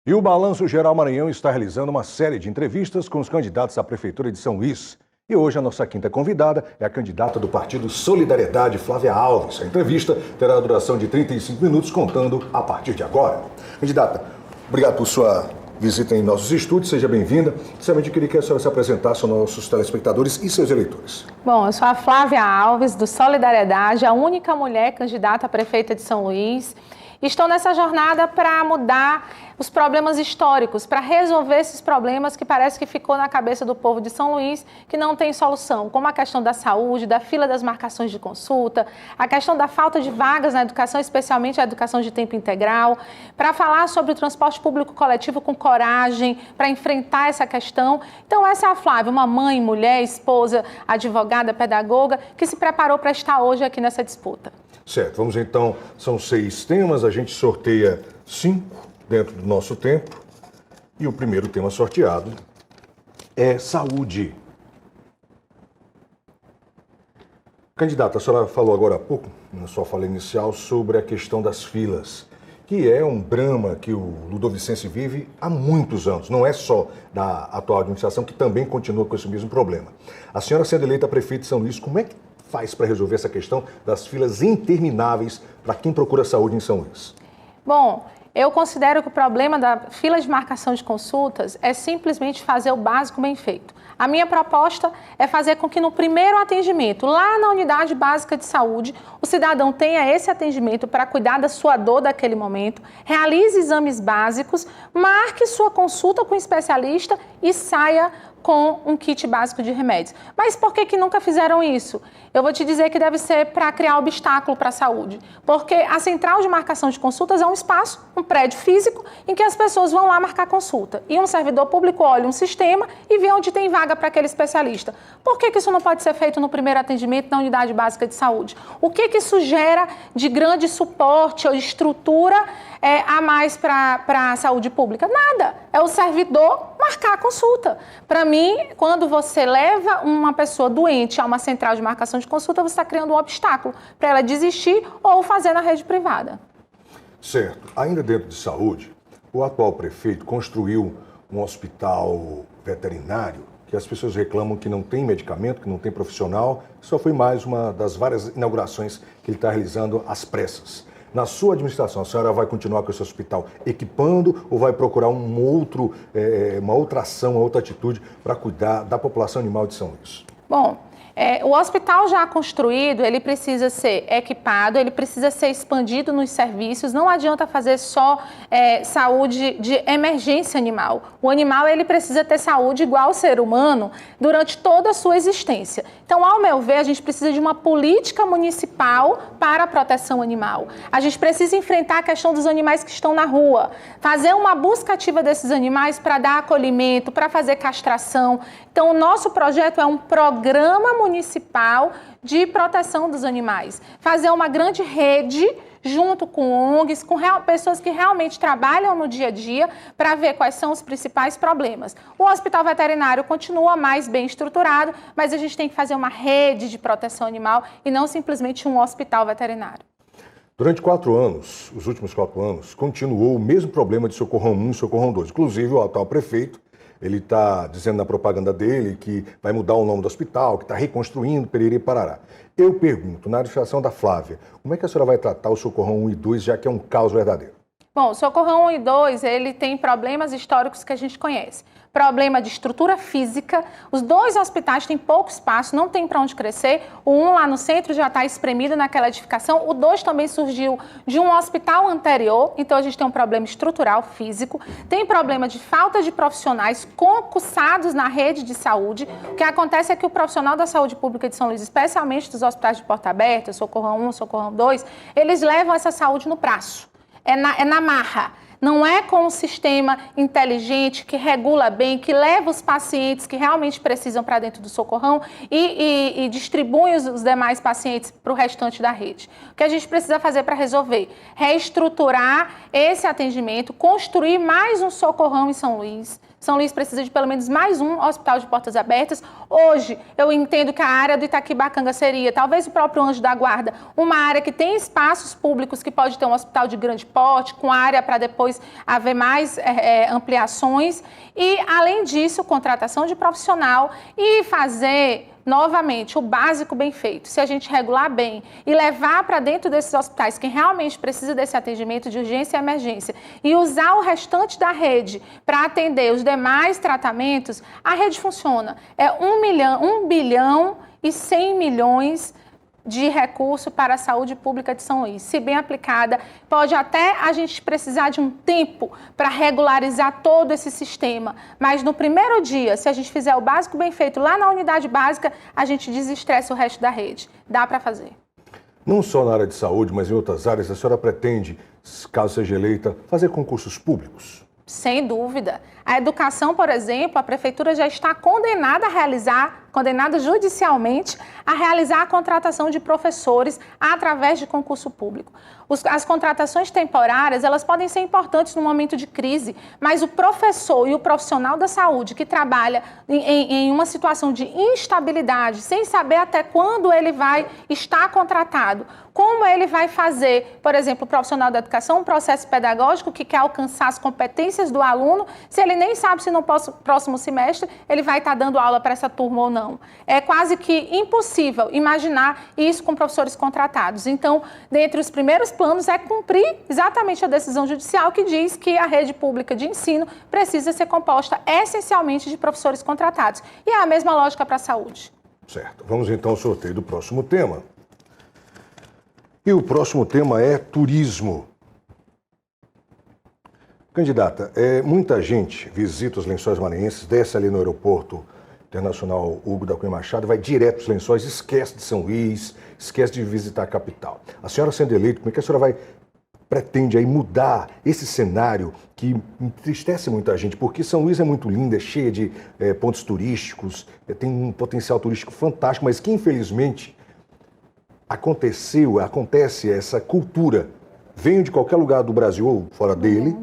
E o Balanço Geral Maranhão está realizando uma série de entrevistas com os candidatos à Prefeitura de São Luís. E hoje a nossa quinta convidada é a candidata do Partido Solidariedade, Flávia Alves. A entrevista terá a duração de 35 minutos, contando a partir de agora. Candidata, obrigado por sua visita em nossos estúdios, seja bem-vinda. Inicialmente, eu queria que a senhora se apresentasse aos nossos telespectadores e seus eleitores. Bom, eu sou a Flávia Alves, do Solidariedade, a única mulher candidata a prefeita de São Luís. Estou nessa jornada para mudar os problemas históricos, para resolver esses problemas que parece que ficou na cabeça do povo de São Luís, que não tem solução, como a questão da saúde, da fila das marcações de consulta, a questão da falta de vagas na educação, especialmente a educação de tempo integral, para falar sobre o transporte público coletivo com coragem, para enfrentar essa questão. Então essa é a Flávia, uma mãe, mulher, esposa, advogada, pedagoga, que se preparou para estar hoje aqui nessa disputa. Certo, vamos então, são 6 temas, a gente sorteia 5 dentro do nosso tempo. E o primeiro tema sorteado é saúde. Candidata, a senhora falou agora há pouco, na sua fala inicial, sobre a questão das filas, que é um drama que o Ludovicense vive há muitos anos. Não é só da atual administração, que também continua com esse mesmo problema. A senhora sendo eleita prefeita de São Luís, como é que faz para resolver essa questão das filas intermináveis para quem procura saúde em São Luís? Bom, eu considero que o problema da fila de marcação de consultas é simplesmente fazer o básico bem feito. A minha proposta é fazer com que no primeiro atendimento, lá na unidade básica de saúde, o cidadão tenha esse atendimento para cuidar da sua dor daquele momento, realize exames básicos, marque sua consulta com o especialista e saia com um kit básico de remédios. Mas por que nunca fizeram isso? Eu vou te dizer que deve ser para criar obstáculo para a saúde. Porque a central de marcação de consultas é um espaço, um prédio físico, em que as pessoas vão lá marcar consulta. E um servidor público olha um sistema e vê onde tem vaga para aquele especialista. Por que isso não pode ser feito no primeiro atendimento na unidade básica de saúde? O que isso gera de grande suporte ou estrutura a mais para a saúde pública? Nada. É o servidor marcar a consulta. Para mim, quando você leva uma pessoa doente a uma central de marcação de consulta, você está criando um obstáculo para ela desistir ou fazer na rede privada. Certo. Ainda dentro de saúde, o atual prefeito construiu um hospital veterinário que as pessoas reclamam que não tem medicamento, que não tem profissional. Só foi mais uma das várias inaugurações que ele está realizando às pressas. Na sua administração, a senhora vai continuar com esse hospital equipando ou vai procurar uma outra ação, uma outra atitude para cuidar da população animal de São Luís? Bom, o hospital já construído, ele precisa ser equipado, ele precisa ser expandido nos serviços. Não adianta fazer só saúde de emergência animal. O animal, ele precisa ter saúde igual ao ser humano durante toda a sua existência. Então, ao meu ver, a gente precisa de uma política municipal para a proteção animal. A gente precisa enfrentar a questão dos animais que estão na rua, fazer uma busca ativa desses animais para dar acolhimento, para fazer castração. Então, o nosso projeto é um programa municipal de proteção dos animais. Fazer uma grande rede junto com ONGs, com pessoas que realmente trabalham no dia a dia para ver quais são os principais problemas. O hospital veterinário continua mais bem estruturado, mas a gente tem que fazer uma rede de proteção animal e não simplesmente um hospital veterinário. Durante 4 anos, os últimos 4 anos, continuou o mesmo problema de Socorrão 1 e Socorrão 2. Inclusive, o atual prefeito, ele está dizendo na propaganda dele que vai mudar o nome do hospital, que está reconstruindo, periri parará. Eu pergunto, na administração da Flávia, como é que a senhora vai tratar o Socorrão 1 e 2, já que é um caos verdadeiro? Bom, o Socorrão 1 e 2, ele tem problemas históricos que a gente conhece. Problema de estrutura física, os 2 hospitais têm pouco espaço, não tem para onde crescer. O 1 lá no centro já está espremido naquela edificação, o 2 também surgiu de um hospital anterior, então a gente tem um problema estrutural, físico. Tem problema de falta de profissionais concursados na rede de saúde. O que acontece é que o profissional da saúde pública de São Luís, especialmente dos hospitais de porta aberta, Socorrão 1, Socorrão 2, eles levam essa saúde no braço, é na marra. Não é com um sistema inteligente que regula bem, que leva os pacientes que realmente precisam para dentro do Socorrão e distribui os demais pacientes para o restante da rede. O que a gente precisa fazer para resolver? Reestruturar esse atendimento, construir mais um Socorrão em São Luís, São Luís precisa de pelo menos mais um hospital de portas abertas. Hoje, eu entendo que a área do Itaquibacanga seria, talvez o próprio Anjo da Guarda, uma área que tem espaços públicos que pode ter um hospital de grande porte, com área para depois haver mais ampliações. E, além disso, contratação de profissional e fazer novamente, o básico bem feito. Se a gente regular bem e levar para dentro desses hospitais quem realmente precisa desse atendimento de urgência e emergência e usar o restante da rede para atender os demais tratamentos, a rede funciona. É 1 bilhão e 100 milhões de recurso para a saúde pública de São Luís. Se bem aplicada, pode até a gente precisar de um tempo para regularizar todo esse sistema, mas no primeiro dia, se a gente fizer o básico bem feito lá na unidade básica, a gente desestressa o resto da rede. Dá para fazer. Não só na área de saúde, mas em outras áreas, a senhora pretende, caso seja eleita, fazer concursos públicos? Sem dúvida. A educação, por exemplo, a prefeitura já está condenada judicialmente a realizar a contratação de professores através de concurso público. As contratações temporárias, elas podem ser importantes no momento de crise, mas o professor e o profissional da saúde que trabalha em uma situação de instabilidade, sem saber até quando ele vai estar contratado, como ele vai fazer, por exemplo, o profissional da educação, um processo pedagógico que quer alcançar as competências do aluno, se ele nem sabe se no próximo semestre ele vai estar dando aula para essa turma ou não. É quase que impossível imaginar isso com professores contratados. Então, dentre os primeiros planos é cumprir exatamente a decisão judicial que diz que a rede pública de ensino precisa ser composta essencialmente de professores contratados. E é a mesma lógica para a saúde. Certo. Vamos então ao sorteio do próximo tema. E o próximo tema é turismo. Candidata, muita gente visita os Lençóis Maranhenses, desce ali no aeroporto internacional Hugo da Cunha Machado, vai direto para os Lençóis, esquece de São Luís, esquece de visitar a capital. A senhora sendo eleita, como é que a senhora pretende aí mudar esse cenário que entristece muita gente? Porque São Luís é muito linda, é cheia de pontos turísticos, tem um potencial turístico fantástico, mas que infelizmente acontece essa cultura. Venho de qualquer lugar do Brasil ou fora dele,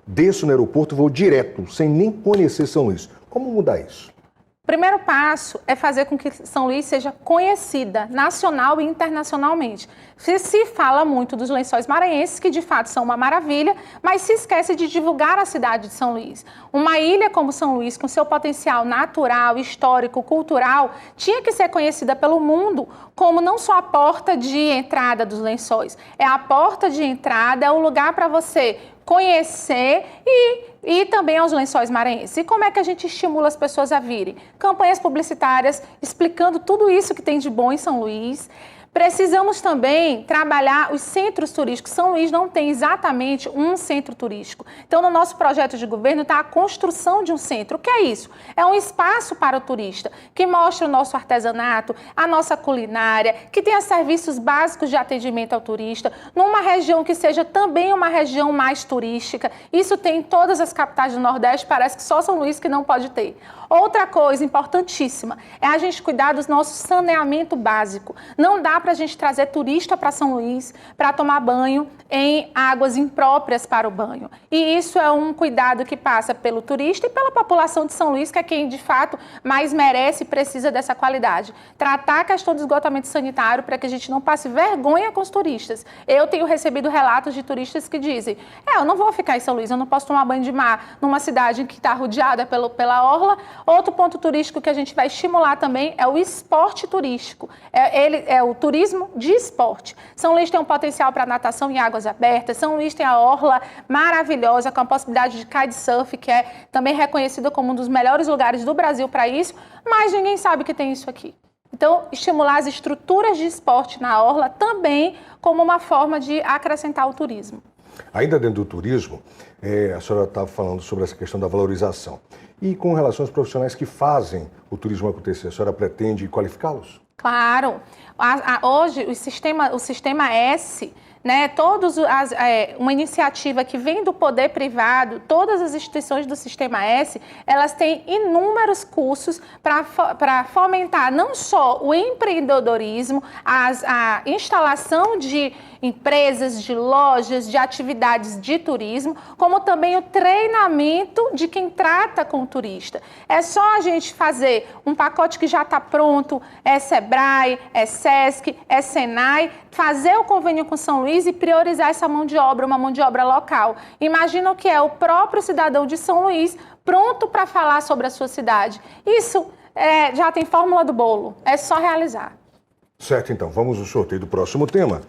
desço no aeroporto e vou direto, sem nem conhecer São Luís. Como mudar isso? O primeiro passo é fazer com que São Luís seja conhecida nacional e internacionalmente. Se fala muito dos Lençóis Maranhenses, que de fato são uma maravilha, mas se esquece de divulgar a cidade de São Luís. Uma ilha como São Luís, com seu potencial natural, histórico, cultural, tinha que ser conhecida pelo mundo como não só a porta de entrada dos Lençóis, é a porta de entrada, é o lugar para você conhecer e também aos Lençóis Maranhenses. E como é que a gente estimula as pessoas a virem? Campanhas publicitárias explicando tudo isso que tem de bom em São Luís. Precisamos também trabalhar os centros turísticos. São Luís não tem exatamente um centro turístico. Então, no nosso projeto de governo está a construção de um centro. O que é isso? É um espaço para o turista, que mostra o nosso artesanato, a nossa culinária, que tenha serviços básicos de atendimento ao turista, numa região que seja também uma região mais turística. Isso tem em todas as capitais do Nordeste, parece que só São Luís que não pode ter. Outra coisa importantíssima é a gente cuidar do nosso saneamento básico. Não dá para a gente trazer turista para São Luís para tomar banho em águas impróprias para o banho. E isso é um cuidado que passa pelo turista e pela população de São Luís, que é quem de fato mais merece e precisa dessa qualidade. Tratar a questão do esgotamento sanitário para que a gente não passe vergonha com os turistas. Eu tenho recebido relatos de turistas que dizem: eu não vou ficar em São Luís, eu não posso tomar banho de mar numa cidade que está rodeada pela orla. Outro ponto turístico que a gente vai estimular também é o esporte turístico. É o turismo de esporte. São Luís tem um potencial para natação em águas abertas. São Luís tem a orla maravilhosa com a possibilidade de kitesurf, que é também reconhecida como um dos melhores lugares do Brasil para isso, mas ninguém sabe que tem isso aqui. Então, estimular as estruturas de esporte na orla também como uma forma de acrescentar o turismo. Ainda dentro do turismo, a senhora estava falando sobre essa questão da valorização. E com relação aos profissionais que fazem o turismo acontecer, a senhora pretende qualificá-los? Claro. Hoje, o sistema S, né, uma iniciativa que vem do poder privado, todas as instituições do Sistema S, elas têm inúmeros cursos para fomentar não só o empreendedorismo, a instalação de empresas, de lojas, de atividades de turismo, como também o treinamento de quem trata com o turista. É só a gente fazer um pacote que já está pronto, é Sebrae, é Sesc, é Senai, fazer o convênio com São Luís e priorizar essa mão de obra, uma mão de obra local. Imagina o que é o próprio cidadão de São Luís pronto para falar sobre a sua cidade. Isso já tem fórmula do bolo, é só realizar. Certo, então, vamos ao sorteio do próximo tema.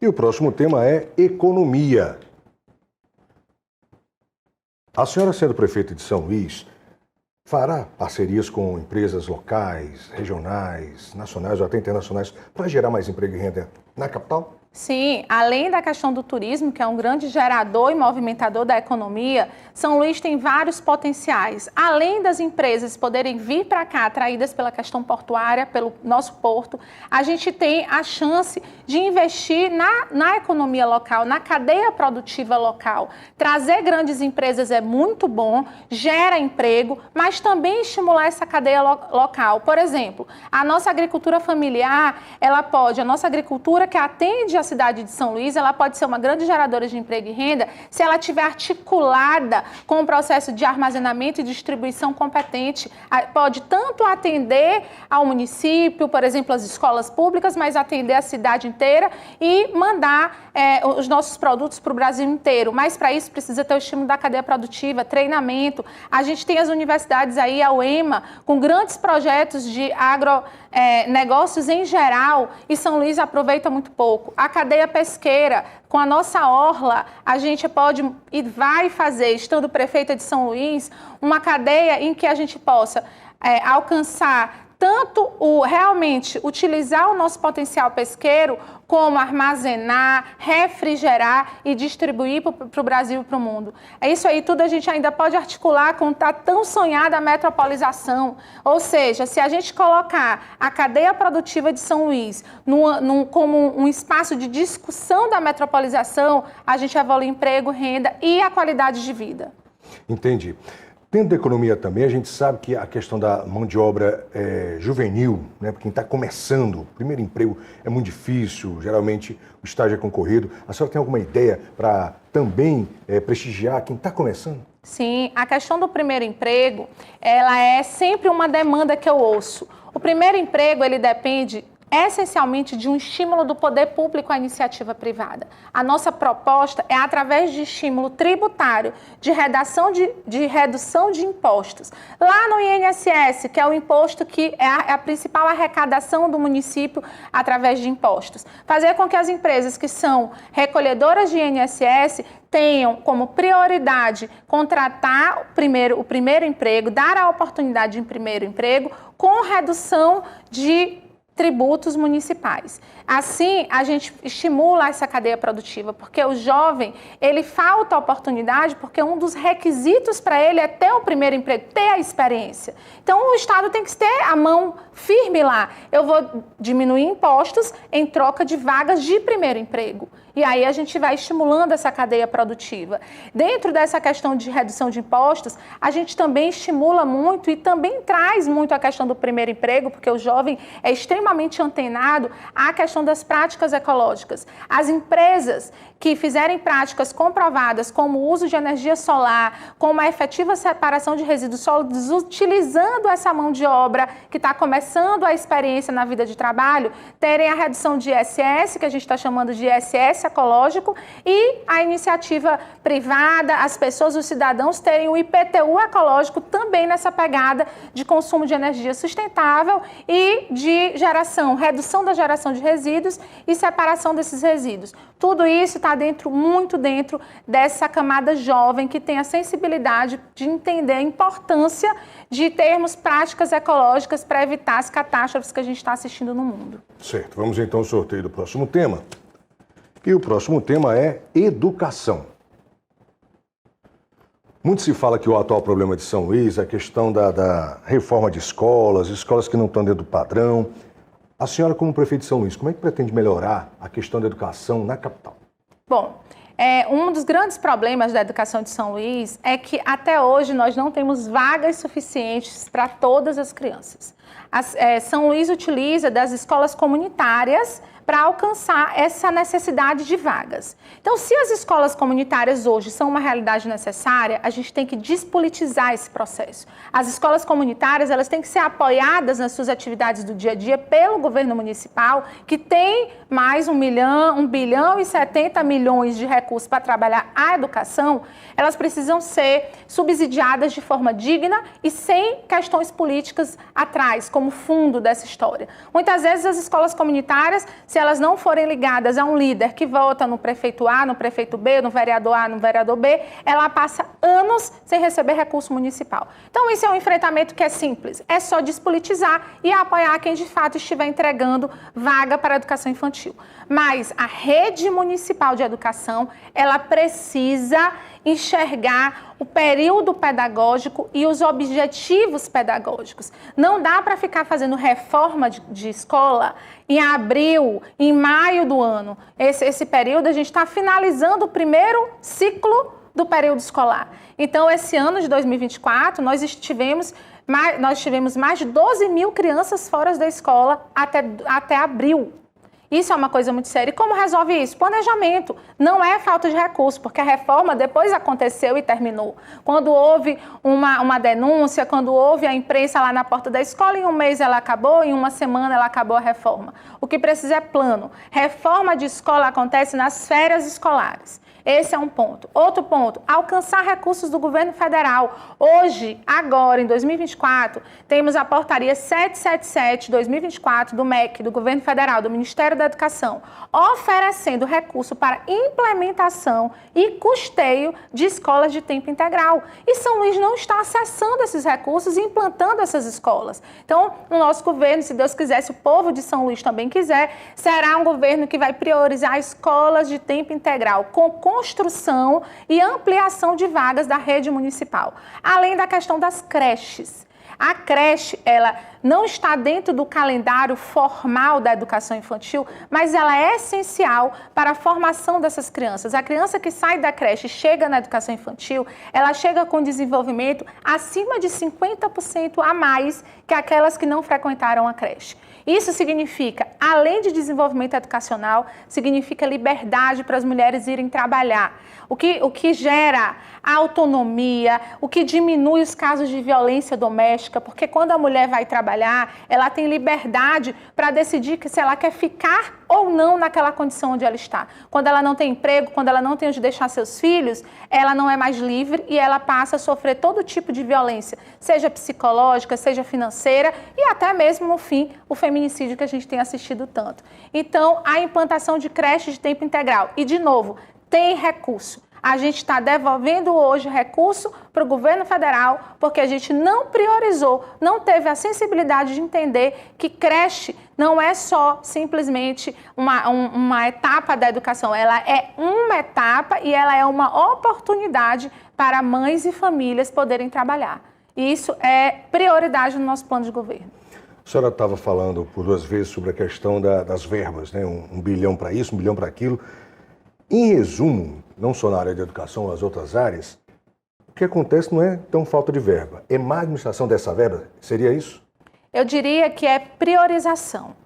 E o próximo tema é economia. A senhora, sendo prefeita de São Luís, fará parcerias com empresas locais, regionais, nacionais ou até internacionais para gerar mais emprego e renda na capital? Sim, além da questão do turismo, que é um grande gerador e movimentador da economia, São Luís tem vários potenciais. Além das empresas poderem vir para cá, atraídas pela questão portuária, pelo nosso porto, a gente tem a chance de investir na economia local, na cadeia produtiva local. Trazer grandes empresas é muito bom, gera emprego, mas também estimular essa cadeia local. Por exemplo, a nossa agricultura familiar, a nossa agricultura que atende a cidade de São Luís, ela pode ser uma grande geradora de emprego e renda se ela estiver articulada com um processo de armazenamento e distribuição competente. Pode tanto atender ao município, por exemplo, as escolas públicas, mas atender a cidade inteira e mandar os nossos produtos para o Brasil inteiro. Mas para isso precisa ter o estímulo da cadeia produtiva, treinamento. A gente tem as universidades aí, a UEMA, com grandes projetos de agronegócios em geral, e São Luís aproveita muito pouco. A cadeia pesqueira, com a nossa orla, a gente pode e vai fazer, estando prefeita de São Luís, uma cadeia em que a gente possa alcançar tanto realmente utilizar o nosso potencial pesqueiro, como armazenar, refrigerar e distribuir para o Brasil e para o mundo. É isso aí, tudo a gente ainda pode articular com a tão sonhada metropolização. Ou seja, se a gente colocar a cadeia produtiva de São Luís como um espaço de discussão da metropolização, a gente evolui emprego, renda e a qualidade de vida. Entendi. Dentro da economia também, a gente sabe que a questão da mão de obra juvenil, né, para quem está começando, o primeiro emprego é muito difícil, geralmente o estágio é concorrido. A senhora tem alguma ideia para também prestigiar quem está começando? Sim, a questão do primeiro emprego, ela é sempre uma demanda que eu ouço. O primeiro emprego, ele depende essencialmente de um estímulo do poder público à iniciativa privada. A nossa proposta é através de estímulo tributário, de redução de impostos. Lá no INSS, que é o imposto que é a principal arrecadação do município através de impostos. Fazer com que as empresas que são recolhedoras de INSS tenham como prioridade contratar o primeiro emprego, dar a oportunidade de primeiro emprego com redução de tributos municipais. Assim, a gente estimula essa cadeia produtiva, porque o jovem, ele falta oportunidade, porque um dos requisitos para ele é ter o primeiro emprego, ter a experiência. Então, o Estado tem que ter a mão firme lá. Eu vou diminuir impostos em troca de vagas de primeiro emprego. E aí a gente vai estimulando essa cadeia produtiva. Dentro dessa questão de redução de impostos, a gente também estimula muito e também traz muito a questão do primeiro emprego, porque o jovem é extremamente antenado à questão das práticas ecológicas. As empresas que fizerem práticas comprovadas, como o uso de energia solar, como a efetiva separação de resíduos sólidos, utilizando essa mão de obra que está começando a experiência na vida de trabalho, terem a redução de ISS, que a gente está chamando de ISS ecológico, e a iniciativa privada, as pessoas, os cidadãos terem o IPTU ecológico também nessa pegada de consumo de energia sustentável e de redução da geração de resíduos e separação desses resíduos. Tudo isso está muito dentro dessa camada jovem que tem a sensibilidade de entender a importância de termos práticas ecológicas para evitar as catástrofes que a gente está assistindo no mundo. Certo, vamos então ao sorteio do próximo tema. E o próximo tema é educação. Muito se fala que o atual problema de São Luís é a questão da reforma de escolas que não estão dentro do padrão. A senhora, como prefeito de São Luís, como é que pretende melhorar a questão da educação na capital? Bom, um dos grandes problemas da educação de São Luís é que até hoje nós não temos vagas suficientes para todas as crianças. São Luís utiliza das escolas comunitárias para alcançar essa necessidade de vagas. Então, se as escolas comunitárias hoje são uma realidade necessária, a gente tem que despolitizar esse processo. As escolas comunitárias, elas têm que ser apoiadas nas suas atividades do dia a dia pelo governo municipal, que tem mais 1 bilhão e 70 milhões de recursos para trabalhar a educação. Elas precisam ser subsidiadas de forma digna e sem questões políticas atrás, como fundo dessa história. Muitas vezes as escolas comunitárias, se elas não forem ligadas a um líder que vota no prefeito A, no prefeito B, no vereador A, no vereador B, ela passa anos sem receber recurso municipal. Então, isso é um enfrentamento que é simples. É só despolitizar e apoiar quem de fato estiver entregando vaga para a educação infantil. Mas a rede municipal de educação, ela precisa enxergar o período pedagógico e os objetivos pedagógicos. Não dá para ficar fazendo reforma de escola em abril, em maio do ano. Esse período a gente está finalizando o primeiro ciclo do período escolar. Então, esse ano de 2024, nós tivemos mais de 12 mil crianças fora da escola até abril. Isso é uma coisa muito séria. E como resolve isso? Planejamento. Não é falta de recurso, porque a reforma depois aconteceu e terminou. Quando houve uma denúncia, quando houve a imprensa lá na porta da escola, em um mês ela acabou, em uma semana ela acabou a reforma. O que precisa é plano. Reforma de escola acontece nas férias escolares. Esse é um ponto. Outro ponto, alcançar recursos do governo federal. Hoje, agora, em 2024, temos a portaria 777/2024 do MEC, do governo federal, do Ministério da Educação, oferecendo recurso para implementação e custeio de escolas de tempo integral. E São Luís não está acessando esses recursos e implantando essas escolas. Então, no nosso governo, se Deus quiser, se o povo de São Luís também quiser, será um governo que vai priorizar escolas de tempo integral, com construção e ampliação de vagas da rede municipal. Além da questão das creches. A creche, ela não está dentro do calendário formal da educação infantil, mas ela é essencial para a formação dessas crianças. A criança que sai da creche e chega na educação infantil, ela chega com desenvolvimento acima de 50% a mais que aquelas que não frequentaram a creche. Isso significa, além de desenvolvimento educacional, significa liberdade para as mulheres irem trabalhar. O que gera autonomia, o que diminui os casos de violência doméstica, porque quando a mulher vai trabalhar, ela tem liberdade para decidir se ela quer ficar ou não naquela condição onde ela está. Quando ela não tem emprego, quando ela não tem onde deixar seus filhos, ela não é mais livre e ela passa a sofrer todo tipo de violência, seja psicológica, seja financeira e até mesmo, no fim, o feminicídio que a gente tem assistido tanto. Então, a implantação de creches de tempo integral. E, de novo, tem recurso. A gente está devolvendo hoje recurso para o governo federal porque a gente não priorizou, não teve a sensibilidade de entender que creche não é só simplesmente uma etapa da educação, ela é uma etapa e ela é uma oportunidade para mães e famílias poderem trabalhar. E isso é prioridade no nosso plano de governo. A senhora estava falando por 2 vezes sobre a questão das verbas, né? 1 bilhão para isso, 1 bilhão para aquilo. Em resumo, não só na área de educação, nas outras áreas, o que acontece não é tão falta de verba, é má administração dessa verba? Seria isso? Eu diria que é priorização.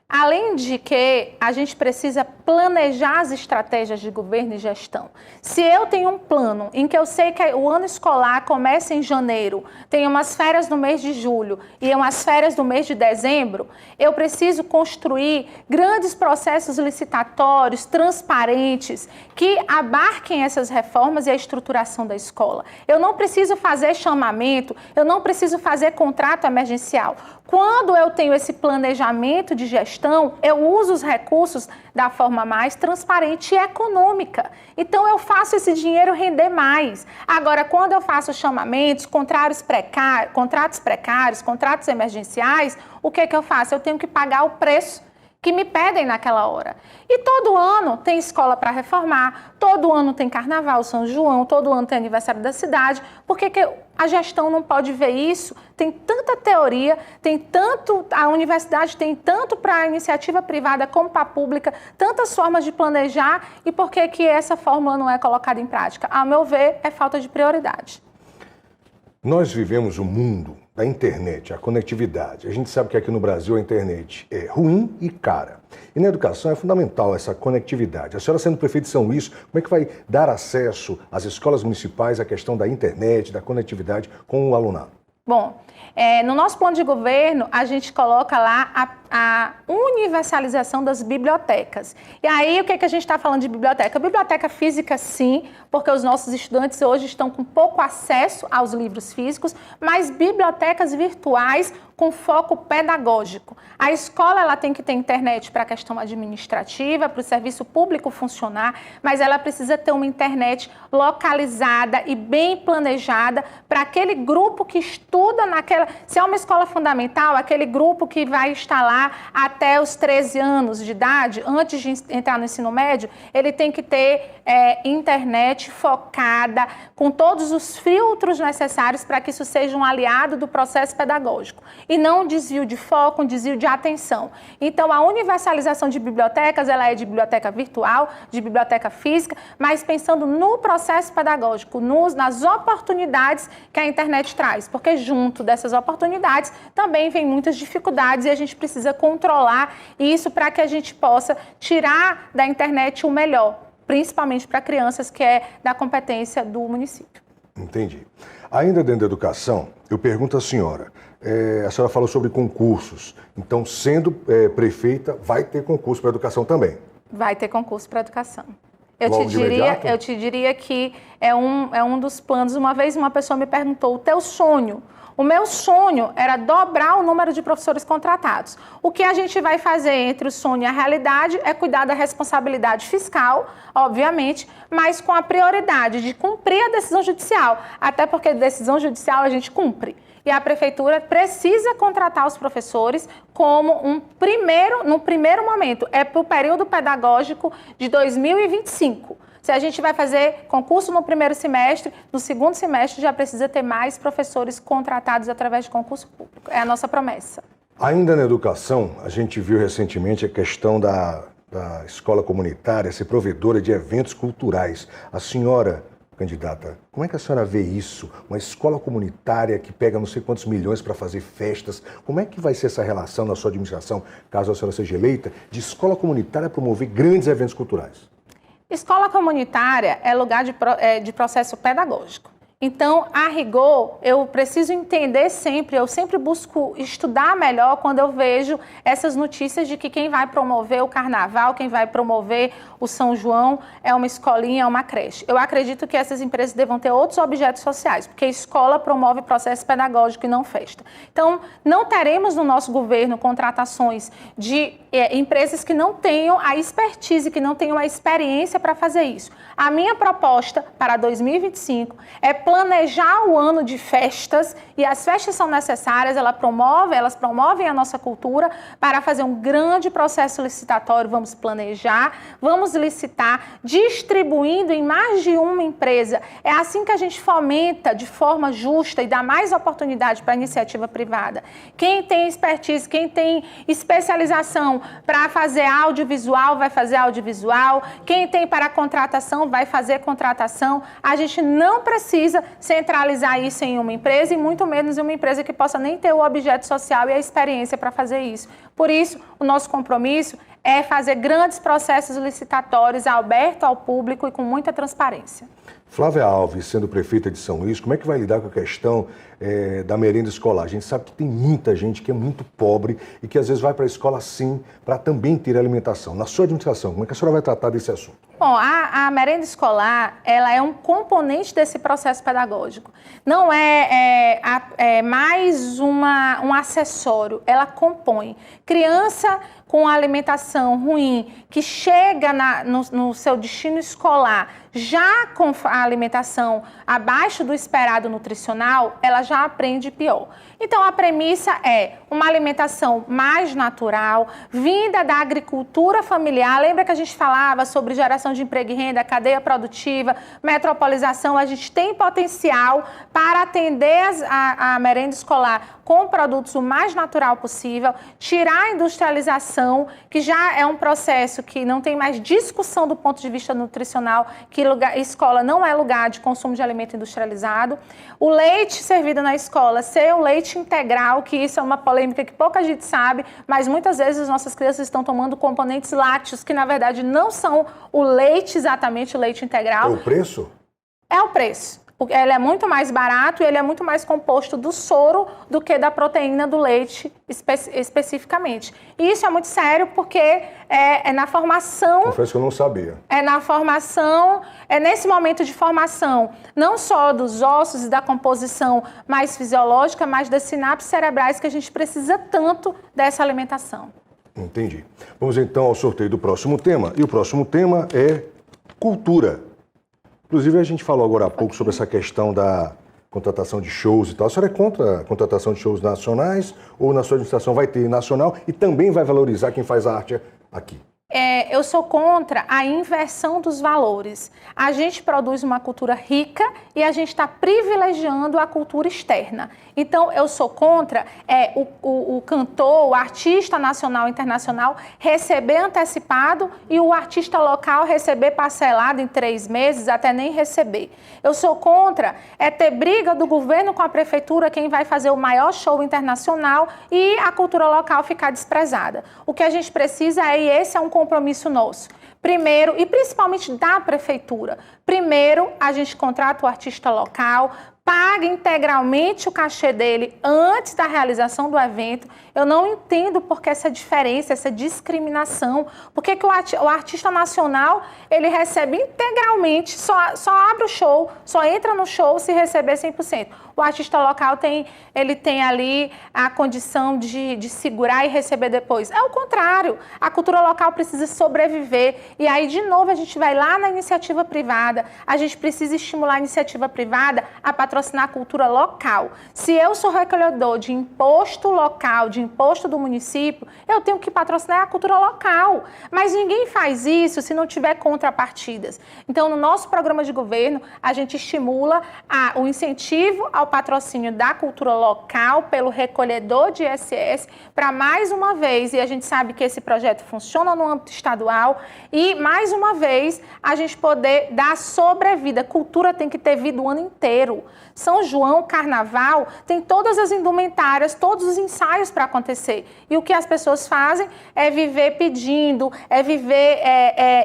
Além de que a gente precisa planejar as estratégias de governo e gestão. Se eu tenho um plano em que eu sei que o ano escolar começa em janeiro, tem umas férias no mês de julho e umas férias no mês de dezembro, eu preciso construir grandes processos licitatórios, transparentes, que abarquem essas reformas e a estruturação da escola. Eu não preciso fazer chamamento, eu não preciso fazer contrato emergencial. Quando eu tenho esse planejamento de gestão, eu uso os recursos da forma mais transparente e econômica. Então, eu faço esse dinheiro render mais. Agora, quando eu faço chamamentos, contratos precários, contratos emergenciais, o que eu faço? Eu tenho que pagar o preço que me pedem naquela hora. E todo ano tem escola para reformar, todo ano tem Carnaval, São João, todo ano tem aniversário da cidade. Por que a gestão não pode ver isso? Tem tanta teoria, tem tanto, a universidade tem tanto para a iniciativa privada como para a pública, tantas formas de planejar, e por que essa fórmula não é colocada em prática? Ao meu ver, é falta de prioridade. Nós vivemos um mundo da internet, a conectividade. A gente sabe que aqui no Brasil a internet é ruim e cara. E na educação é fundamental essa conectividade. A senhora, sendo prefeita de São Luís, como é que vai dar acesso às escolas municipais à questão da internet, da conectividade com o alunado? Bom, no nosso plano de governo, a gente coloca lá a universalização das bibliotecas. E aí, o que a gente está falando de biblioteca? Biblioteca física, sim, porque os nossos estudantes hoje estão com pouco acesso aos livros físicos, mas bibliotecas virtuais com foco pedagógico. A escola ela tem que ter internet para a questão administrativa, para o serviço público funcionar, mas ela precisa ter uma internet localizada e bem planejada para aquele grupo que estuda naquela... Se é uma escola fundamental, aquele grupo que vai estar lá até os 13 anos de idade, antes de entrar no ensino médio, ele tem que ter internet focada, com todos os filtros necessários para que isso seja um aliado do processo pedagógico. E não um desvio de foco, um desvio de atenção. Então, a universalização de bibliotecas, ela é de biblioteca virtual, de biblioteca física, mas pensando no processo pedagógico, nas oportunidades que a internet traz, porque junto dessas oportunidades também vem muitas dificuldades e a gente precisa controlar isso para que a gente possa tirar da internet o melhor, principalmente para crianças, que é da competência do município. Entendi. Ainda dentro da educação, eu pergunto à senhora, a senhora falou sobre concursos, então sendo prefeita, vai ter concurso para a educação também? Vai ter concurso para a educação. Eu te diria que é um dos planos. Uma vez uma pessoa me perguntou, o teu sonho? O meu sonho era dobrar o número de professores contratados. O que a gente vai fazer entre o sonho e a realidade é cuidar da responsabilidade fiscal, obviamente, mas com a prioridade de cumprir a decisão judicial, até porque decisão judicial a gente cumpre. E a prefeitura precisa contratar os professores como no primeiro momento, é para o período pedagógico de 2025. Se a gente vai fazer concurso no primeiro semestre, no segundo semestre já precisa ter mais professores contratados através de concurso público. É a nossa promessa. Ainda na educação, a gente viu recentemente a questão da escola comunitária ser provedora de eventos culturais. A senhora, candidata, como é que a senhora vê isso? Uma escola comunitária que pega não sei quantos milhões para fazer festas. Como é que vai ser essa relação na sua administração, caso a senhora seja eleita, de escola comunitária promover grandes eventos culturais? Escola comunitária é lugar de processo pedagógico. Então, a rigor, eu preciso entender sempre, eu sempre busco estudar melhor quando eu vejo essas notícias de que quem vai promover o carnaval, quem vai promover o São João é uma escolinha, é uma creche. Eu acredito que essas empresas devam ter outros objetos sociais, porque a escola promove processo pedagógico e não festa. Então, não teremos no nosso governo contratações de empresas que não tenham a expertise, que não tenham a experiência para fazer isso. A minha proposta para 2025 é planejar o ano de festas, e as festas são necessárias, elas promovem a nossa cultura para fazer um grande processo licitatório. Vamos planejar, vamos licitar, distribuindo em mais de uma empresa. É assim que a gente fomenta de forma justa e dá mais oportunidade para a iniciativa privada. Quem tem expertise, quem tem especialização para fazer audiovisual, vai fazer audiovisual. Quem tem para contratação, vai fazer contratação. A gente não precisa centralizar isso em uma empresa, e muito menos em uma empresa que possa nem ter o objeto social e a experiência para fazer isso. Por isso, o nosso compromisso é fazer grandes processos licitatórios abertos ao público e com muita transparência. Flávia Alves, sendo prefeita de São Luís, como é que vai lidar com a questão da merenda escolar? A gente sabe que tem muita gente que é muito pobre e que às vezes vai para a escola sim, para também ter alimentação. Na sua administração, como é que a senhora vai tratar desse assunto? Bom, a merenda escolar, ela é um componente desse processo pedagógico. Não é mais um acessório, ela compõe. Criança com alimentação ruim, que chega no seu destino escolar já com a alimentação abaixo do esperado nutricional, ela já aprende pior. Então, a premissa é uma alimentação mais natural, vinda da agricultura familiar. Lembra que a gente falava sobre geração de emprego e renda, cadeia produtiva, metropolização? A gente tem potencial para atender a merenda escolar com produtos o mais natural possível, tirar a industrialização, que já é um processo que não tem mais discussão do ponto de vista nutricional, que escola não é lugar de consumo de alimento industrializado. O leite servido na escola ser o leite integral, que isso é uma polêmica que pouca gente sabe, mas muitas vezes as nossas crianças estão tomando componentes lácteos, que na verdade não são o leite exatamente, o leite integral. É o preço? É o preço. Ele é muito mais barato e ele é muito mais composto do soro do que da proteína do leite especificamente. E isso é muito sério porque é na formação... Confesso que eu não sabia. É na formação, é nesse momento de formação, não só dos ossos e da composição mais fisiológica, mas das sinapses cerebrais que a gente precisa tanto dessa alimentação. Entendi. Vamos então ao sorteio do próximo tema. E o próximo tema é cultura. Inclusive, a gente falou agora há pouco sobre essa questão da contratação de shows e tal. A senhora é contra a contratação de shows nacionais ou na sua administração vai ter nacional e também vai valorizar quem faz arte aqui? Eu sou contra a inversão dos valores. A gente produz uma cultura rica e a gente está privilegiando a cultura externa. Então, eu sou contra o cantor, o artista nacional e internacional receber antecipado e o artista local receber parcelado em 3 meses, até nem receber. Eu sou contra ter briga do governo com a prefeitura, quem vai fazer o maior show internacional e a cultura local ficar desprezada. O que a gente precisa e esse é um compromisso nosso. Primeiro, e principalmente da prefeitura, primeiro a gente contrata o artista local, paga integralmente o cachê dele antes da realização do evento. Eu não entendo por que essa diferença, essa discriminação. Por que o artista nacional, ele recebe integralmente, só abre o show, só entra no show se receber 100%. O artista local ele tem ali a condição de segurar e receber depois. É o contrário. A cultura local precisa sobreviver. E aí, de novo, a gente vai lá na iniciativa privada. A gente precisa estimular a iniciativa privada a patrocinar a cultura local. Se eu sou recolhedor de imposto local, de imposto do município, eu tenho que patrocinar a cultura local. Mas ninguém faz isso se não tiver contrapartidas. Então, no nosso programa de governo, a gente estimula o incentivo ao patrocínio da cultura local pelo recolhedor de ISS para mais uma vez, e a gente sabe que esse projeto funciona no âmbito estadual, e mais uma vez a gente poder dar sobrevida. Cultura tem que ter vida o ano inteiro. São João, Carnaval, tem todas as indumentárias, todos os ensaios para acontecer. E o que as pessoas fazem é viver pedindo, é viver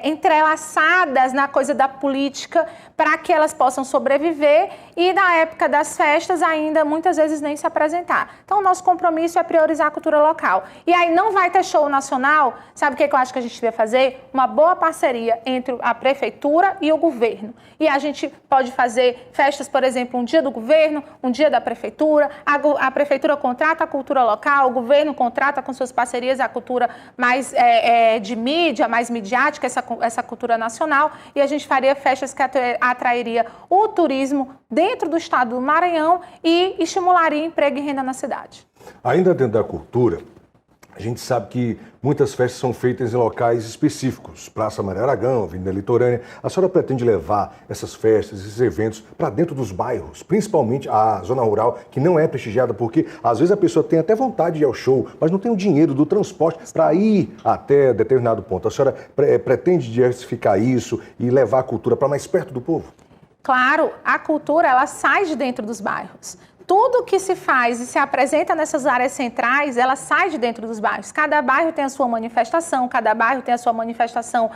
entrelaçadas na coisa da política para que elas possam sobreviver e na época das festas ainda muitas vezes nem se apresentar. Então o nosso compromisso é priorizar a cultura local. E aí não vai ter show nacional, sabe o que eu acho que a gente devia fazer? Uma boa parceria entre a prefeitura e o governo. E a gente pode fazer festas, por exemplo, um dia do governo, um dia da prefeitura, a prefeitura contrata a cultura local, o governo contrata com suas parcerias a cultura mais de mídia, mais midiática, essa cultura nacional, e a gente faria festas que atrairia o turismo dentro do estado do Maranhão e estimularia emprego e renda na cidade. Ainda dentro da cultura, a gente sabe que muitas festas são feitas em locais específicos, Praça Maria Aragão, Avenida Litorânea. A senhora pretende levar essas festas, esses eventos para dentro dos bairros, principalmente a zona rural, que não é prestigiada, porque às vezes a pessoa tem até vontade de ir ao show, mas não tem o dinheiro do transporte para ir até determinado ponto. A senhora pretende diversificar isso e levar a cultura para mais perto do povo? Claro, a cultura, ela sai de dentro dos bairros. Tudo que se faz e se apresenta nessas áreas centrais, ela sai de dentro dos bairros. Cada bairro tem a sua manifestação, cada bairro tem a sua manifestação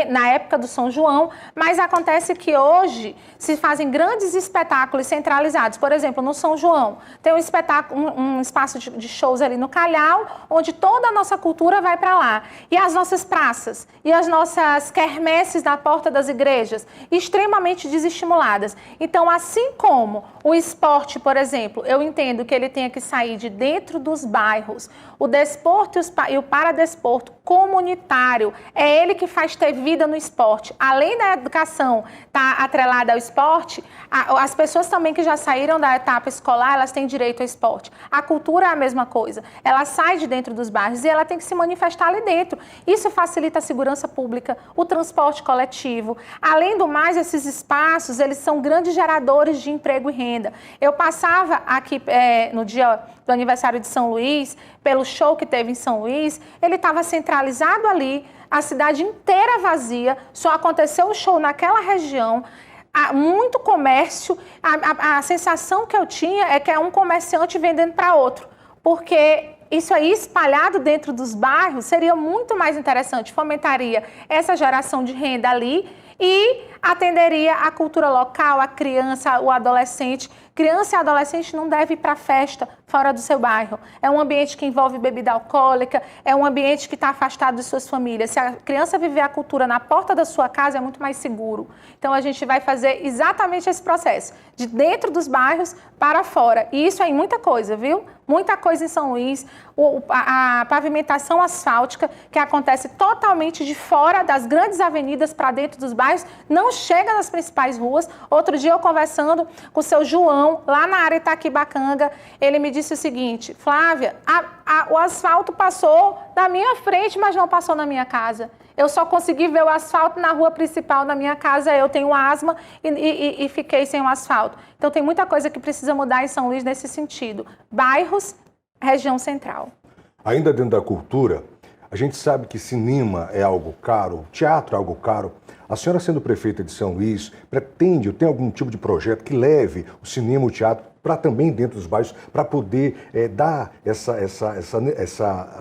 na época do São João, mas acontece que hoje se fazem grandes espetáculos centralizados. Por exemplo, no São João, tem um espetáculo, um espaço de shows ali no Calhau, onde toda a nossa cultura vai para lá. E as nossas praças, e as nossas quermesses na porta das igrejas, extremamente desestimuladas. Então, assim como o esporte, por exemplo, eu entendo que ele tenha que sair de dentro dos bairros. O desporto e o paradesporto comunitário, é ele que faz ter vida no esporte. Além da educação estar atrelada ao esporte, as pessoas também que já saíram da etapa escolar, elas têm direito ao esporte. A cultura é a mesma coisa. Ela sai de dentro dos bairros e ela tem que se manifestar ali dentro. Isso facilita a segurança pública, o transporte coletivo. Além do mais, esses espaços, eles são grandes geradores de emprego e renda. Eu passava aqui no dia do aniversário de São Luís, pelo show que teve em São Luís, ele estava centralizado ali, a cidade inteira vazia, só aconteceu o show naquela região, muito comércio, a sensação que eu tinha é que é um comerciante vendendo para outro, porque isso aí espalhado dentro dos bairros seria muito mais interessante, fomentaria essa geração de renda ali e atenderia a cultura local, a criança, o adolescente. Criança e adolescente não deve ir para festa fora do seu bairro. É um ambiente que envolve bebida alcoólica, é um ambiente que está afastado de suas famílias. Se a criança viver a cultura na porta da sua casa, é muito mais seguro. Então, a gente vai fazer exatamente esse processo, de dentro dos bairros para fora. E isso é em muita coisa, viu? Muita coisa em São Luís. A pavimentação asfáltica, que acontece totalmente de fora das grandes avenidas para dentro dos bairros, não chega nas principais ruas. Outro dia, eu conversando com o seu João, lá na área Itaquibacanga, ele me disse o seguinte: Flávia, o asfalto passou na minha frente, mas não passou na minha casa. Eu só consegui ver o asfalto na rua principal da minha casa, eu tenho asma e fiquei sem o asfalto. Então, tem muita coisa que precisa mudar em São Luís nesse sentido. Bairros, região central. Ainda dentro da cultura, a gente sabe que cinema é algo caro, teatro é algo caro. A senhora, sendo prefeita de São Luís, pretende ou tem algum tipo de projeto que leve o cinema, o teatro, para também dentro dos bairros, para poder dar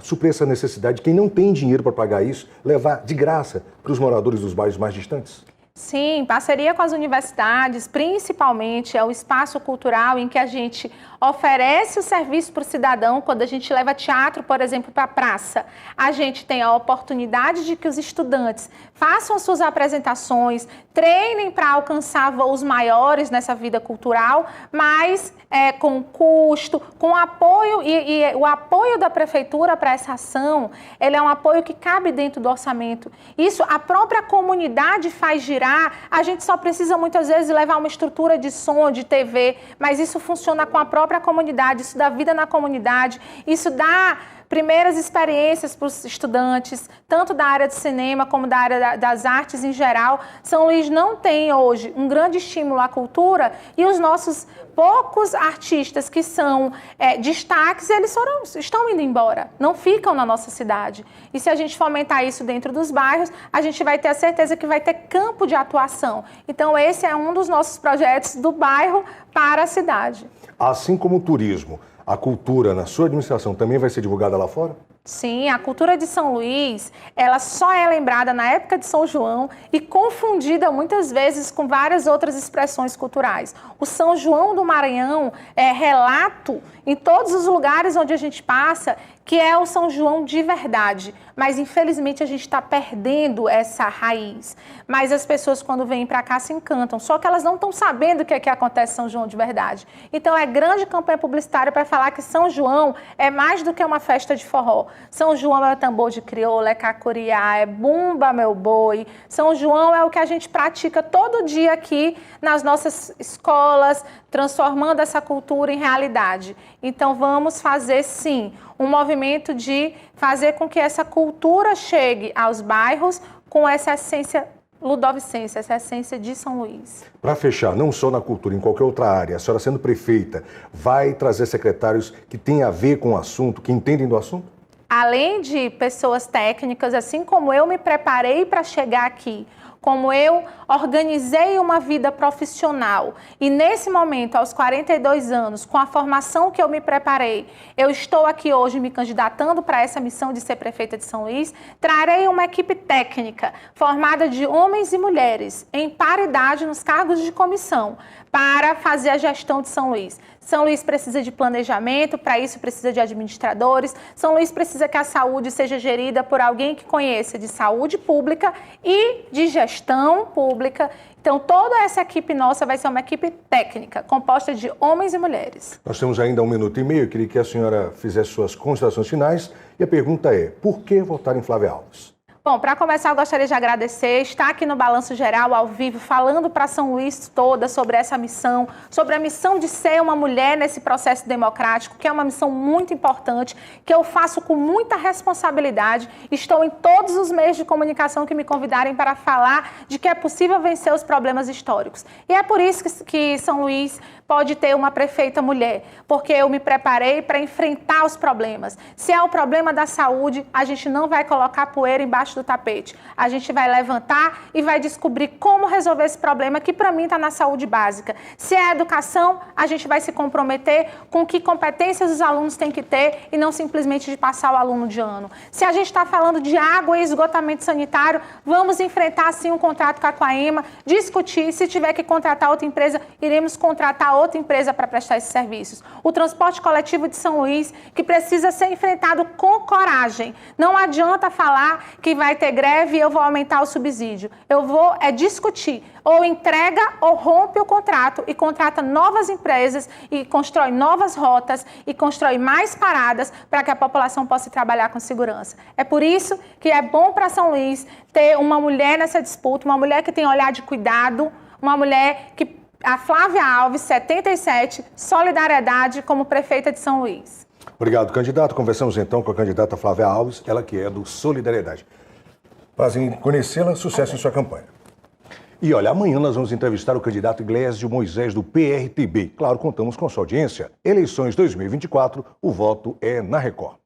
suprir essa necessidade de quem não tem dinheiro para pagar isso, levar de graça para os moradores dos bairros mais distantes? Sim, parceria com as universidades, principalmente é o espaço cultural em que a gente oferece o serviço para o cidadão. Quando a gente leva teatro, por exemplo, para a praça, a gente tem a oportunidade de que os estudantes façam suas apresentações, treinem para alcançar voos maiores nessa vida cultural, mas com custo, com apoio, e o apoio da prefeitura para essa ação, ele é um apoio que cabe dentro do orçamento. Isso a própria comunidade faz girar. A gente só precisa muitas vezes levar uma estrutura de som, de TV, mas isso funciona com a própria comunidade, isso dá vida na comunidade, isso dá primeiras experiências para os estudantes, tanto da área de cinema como da área das artes em geral. São Luís não tem hoje um grande estímulo à cultura e os nossos poucos artistas que são destaques, eles estão indo embora, não ficam na nossa cidade. E se a gente fomentar isso dentro dos bairros, a gente vai ter a certeza que vai ter campo de atuação. Então, esse é um dos nossos projetos do bairro para a cidade. Assim como o turismo, a cultura na sua administração também vai ser divulgada lá fora? Sim, a cultura de São Luís, ela só é lembrada na época de São João e confundida muitas vezes com várias outras expressões culturais. O São João do Maranhão é relato em todos os lugares onde a gente passa que é o São João de verdade, mas infelizmente a gente está perdendo essa raiz. Mas as pessoas quando vêm para cá se encantam, só que elas não estão sabendo o que é que acontece em São João de verdade. Então é grande campanha publicitária para falar que São João é mais do que uma festa de forró. São João é o tambor de crioula, é cacuriá, é bumba meu boi. São João é o que a gente pratica todo dia aqui nas nossas escolas, transformando essa cultura em realidade. Então vamos fazer sim um movimento de fazer com que essa cultura chegue aos bairros com essa essência ludovicense, essa essência de São Luís. Para fechar, não só na cultura, em qualquer outra área, a senhora sendo prefeita, vai trazer secretários que têm a ver com o assunto, que entendem do assunto? Além de pessoas técnicas, assim como eu me preparei para chegar aqui como eu organizei uma vida profissional e nesse momento, aos 42 anos, com a formação que eu me preparei, eu estou aqui hoje me candidatando para essa missão de ser prefeita de São Luís, trarei uma equipe técnica formada de homens e mulheres em paridade nos cargos de comissão para fazer a gestão de São Luís. São Luís precisa de planejamento, para isso precisa de administradores. São Luís precisa que a saúde seja gerida por alguém que conheça de saúde pública e de gestão pública. Então, toda essa equipe nossa vai ser uma equipe técnica, composta de homens e mulheres. Nós temos ainda 1 minuto e meio. Eu queria que a senhora fizesse suas considerações finais. E a pergunta é, por que votar em Flávia Alves? Bom, para começar, eu gostaria de agradecer, estar aqui no Balanço Geral, ao vivo, falando para São Luís toda sobre essa missão, sobre a missão de ser uma mulher nesse processo democrático, que é uma missão muito importante, que eu faço com muita responsabilidade. Estou em todos os meios de comunicação que me convidarem para falar de que é possível vencer os problemas históricos. E é por isso que São Luís pode ter uma prefeita mulher, porque eu me preparei para enfrentar os problemas. Se é o problema da saúde, a gente não vai colocar poeira embaixo do tapete. A gente vai levantar e vai descobrir como resolver esse problema que para mim está na saúde básica. Se é a educação, a gente vai se comprometer com que competências os alunos têm que ter e não simplesmente de passar o aluno de ano. Se a gente está falando de água e esgotamento sanitário, vamos enfrentar sim um contrato com a Coaema, discutir, se tiver que contratar outra empresa, iremos contratar outra empresa para prestar esses serviços. O transporte coletivo de São Luís, que precisa ser enfrentado com coragem. Não adianta falar que vai ter greve e eu vou aumentar o subsídio. Eu vou discutir. Ou entrega ou rompe o contrato e contrata novas empresas e constrói novas rotas e constrói mais paradas para que a população possa trabalhar com segurança. É por isso que é bom para São Luís ter uma mulher nessa disputa, uma mulher que tem olhar de cuidado, uma mulher que... A Flávia Alves, 77, solidariedade como prefeita de São Luís. Obrigado, candidato. Conversamos então com a candidata Flávia Alves, ela que é do Solidariedade. Prazer em conhecê-la, sucesso em sua campanha. E olha, amanhã nós vamos entrevistar o candidato Glésio Moisés do PRTB. Claro, contamos com sua audiência. Eleições 2024, o voto é na Record.